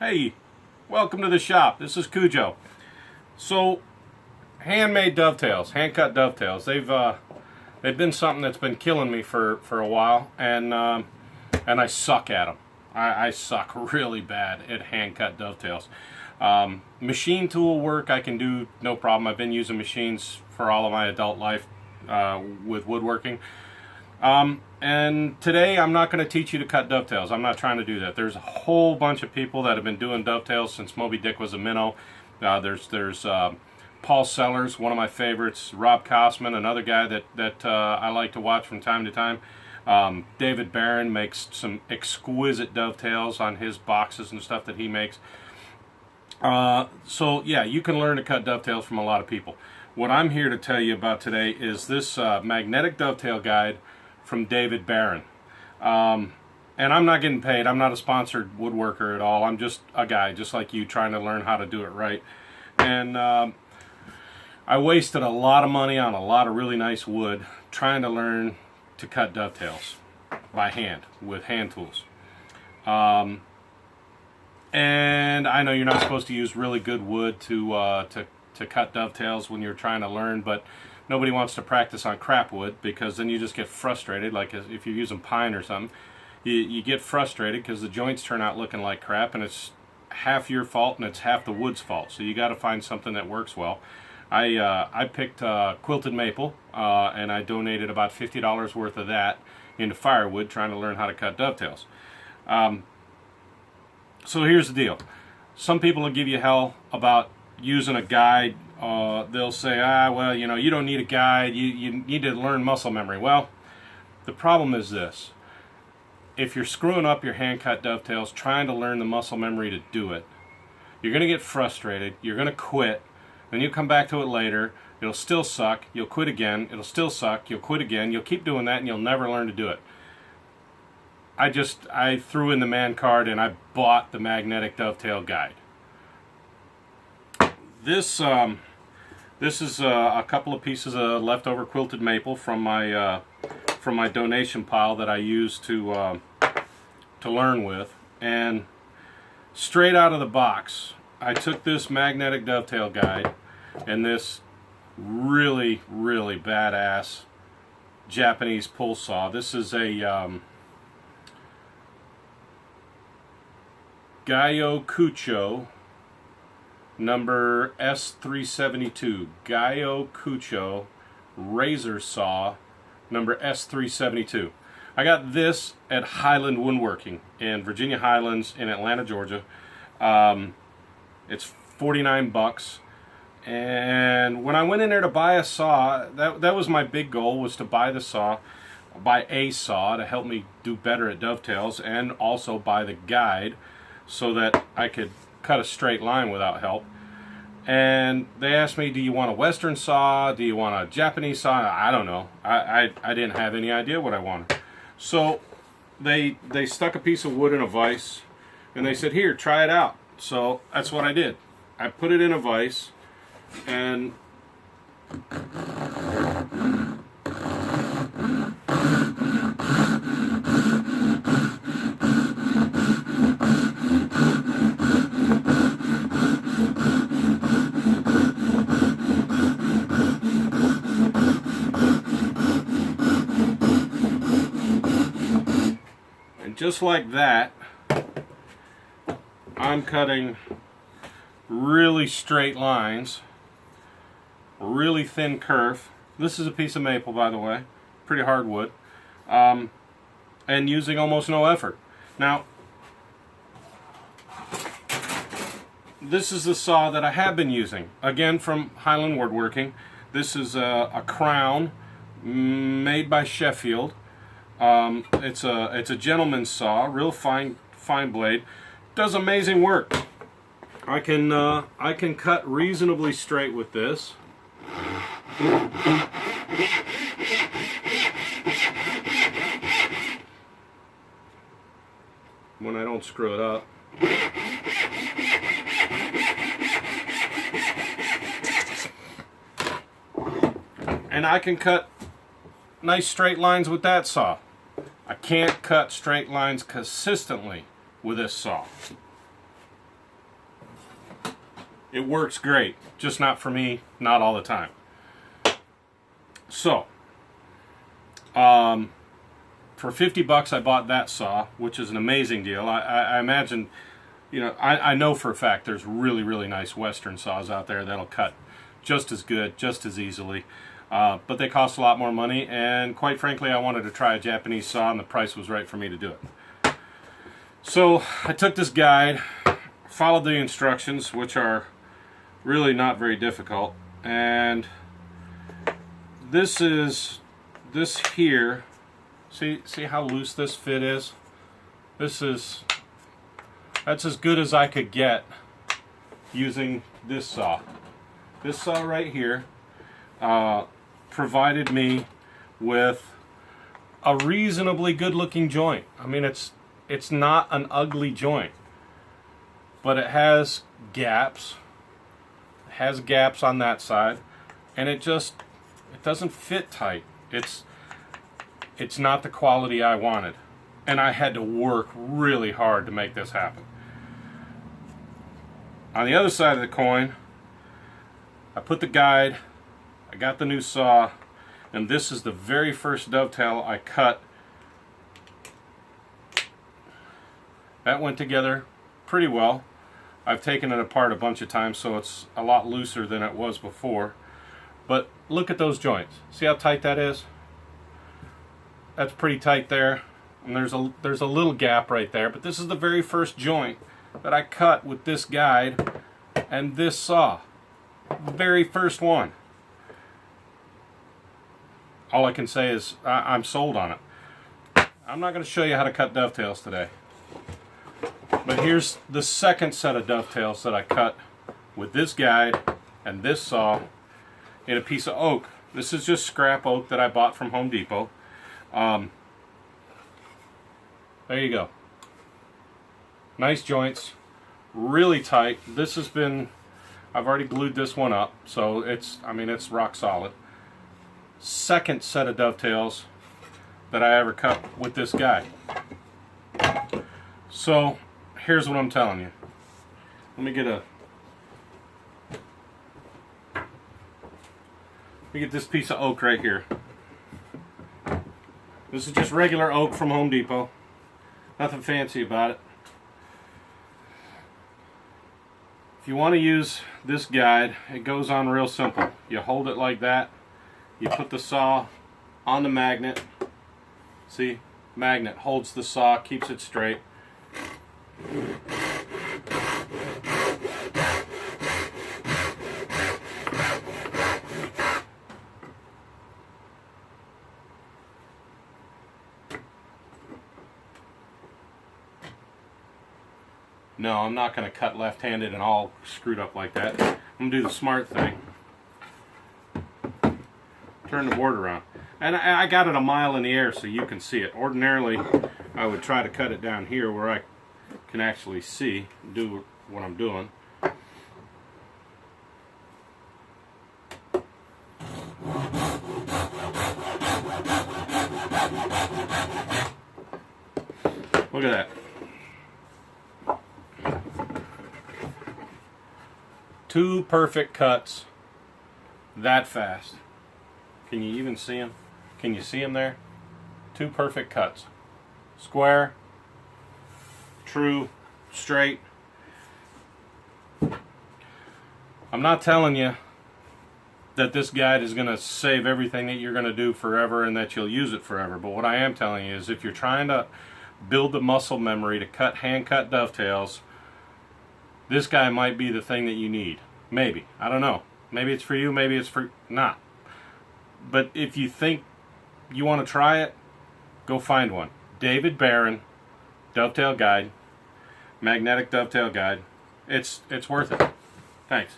Hey, welcome to the shop. This is Cujo. So, handmade dovetails, hand-cut dovetails. They've been something that's been killing me for a while, and I suck at them. I suck really bad at hand-cut dovetails. Machine tool work I can do no problem. I've been using machines for all of my adult life with woodworking. And today I'm not going to teach you to cut dovetails. I'm not trying to do that. There's a whole bunch of people that have been doing dovetails since Moby Dick was a minnow. There's Paul Sellers, one of my favorites. Rob Kosman, another guy that I like to watch from time to time. David Barron makes some exquisite dovetails on his boxes and stuff that he makes. So yeah, you can learn to cut dovetails from a lot of people. What I'm here to tell you about today is this magnetic dovetail guide from David Barron. And I'm not getting paid. I'm not a sponsored woodworker at all. I'm just a guy, just like you, trying to learn how to do it right. And I wasted a lot of money on a lot of really nice wood trying to learn to cut dovetails by hand with hand tools. And I know you're not supposed to use really good wood to cut dovetails when you're trying to learn, but nobody wants to practice on crap wood because then you just get frustrated. Like if you're using pine or something, you get frustrated because the joints turn out looking like crap, and it's half your fault and it's half the wood's fault. So you got to find something that works well. I picked quilted maple, and I donated about $50 worth of that into firewood, trying to learn how to cut dovetails. So here's the deal. Some people will give you hell about using a guide. They'll say, well, you know, you don't need a guide. You need to learn muscle memory. Well, the problem is this. If you're screwing up your hand-cut dovetails trying to learn the muscle memory to do it, you're going to get frustrated. You're going to quit. Then you come back to it later. It'll still suck. You'll quit again. It'll still suck. You'll quit again. You'll keep doing that, and you'll never learn to do it. I threw in the man card, and I bought the magnetic dovetail guide. This is a couple of pieces of leftover quilted maple from my donation pile that I used to learn with, and straight out of the box, I took this magnetic dovetail guide and this really badass Japanese pull saw. This is a Cujo number S372, Cujo razor saw number S372. I got this at Highland Woodworking in Virginia Highlands in Atlanta, Georgia. It's 49 bucks. And when I went in there to buy a saw, that was my big goal, was to buy the saw, buy a saw to help me do better at dovetails, and also buy the guide so that I could cut a straight line without help. And they asked me, do you want a Western saw? Do you want a Japanese saw? I don't know. I didn't have any idea what I wanted. So they stuck a piece of wood in a vise, and they said, here, try it out. So that's what I did. I put it in a vise, and just like that, I'm cutting really straight lines, really thin kerf. This is a piece of maple, by the way, pretty hard wood, and using almost no effort. Now, this is the saw that I have been using, again from Highland Woodworking. This is a Crown made by Sheffield. It's a gentleman's saw, real fine blade. Does amazing work. I can cut reasonably straight with this. When I don't screw it up. And I can cut nice straight lines with that saw. I can't cut straight lines consistently with this saw. It works great, just not for me, not all the time. So, for 50 bucks I bought that saw, which is an amazing deal. I imagine, you know, I know for a fact there's really, really nice Western saws out there that'll cut just as good, just as easily. But they cost a lot more money, and quite frankly, I wanted to try a Japanese saw, and the price was right for me to do it. So I took this guide, followed the instructions, which are really not very difficult, and this here, see how loose this fit is? That's as good as I could get using this saw. This saw right here provided me with a reasonably good looking joint. I mean, it's not an ugly joint, but it has gaps. It has gaps on that side, and it doesn't fit tight. It's not the quality I wanted, and I had to work really hard to make this happen. On the other side of the coin, I put the guide, I got the new saw, and this is the very first dovetail I cut. That went together pretty well. I've taken it apart a bunch of times, so it's a lot looser than it was before. But look at those joints. See how tight that is? That's pretty tight there. And there's a little gap right there, but this is the very first joint that I cut with this guide and this saw. The very first one. All I can say is I'm sold on it. I'm not going to show you how to cut dovetails today. But here's the second set of dovetails that I cut with this guide and this saw in a piece of oak. This is just scrap oak that I bought from Home Depot. There you go. Nice joints, really tight. This has been, I've already glued this one up, so it's rock solid. Second set of dovetails that I ever cut with this guy. So here's what I'm telling you. Let me get this piece of oak right here. This is just regular oak from Home Depot. Nothing fancy about it. If you want to use this guide, it goes on real simple. You hold it like that. You put the saw on the magnet. See? Magnet holds the saw, keeps it straight. No, I'm not going to cut left-handed and all screwed up like that. I'm going to do the smart thing. Turn the board around. And I got it a mile in the air so you can see it. Ordinarily, I would try to cut it down here where I can actually see, do what I'm doing. Look at that. Two perfect cuts that fast. Can you even see them? Can you see them there? Two perfect cuts. Square, true, straight. I'm not telling you that this guide is going to save everything that you're going to do forever and that you'll use it forever. But what I am telling you is if you're trying to build the muscle memory to hand-cut dovetails, this guy might be the thing that you need. Maybe. I don't know. Maybe it's for you, maybe it's for not. But if you think you want to try it, go find one. David Barron, Dovetail Guide, Magnetic Dovetail Guide. It's worth it. Thanks.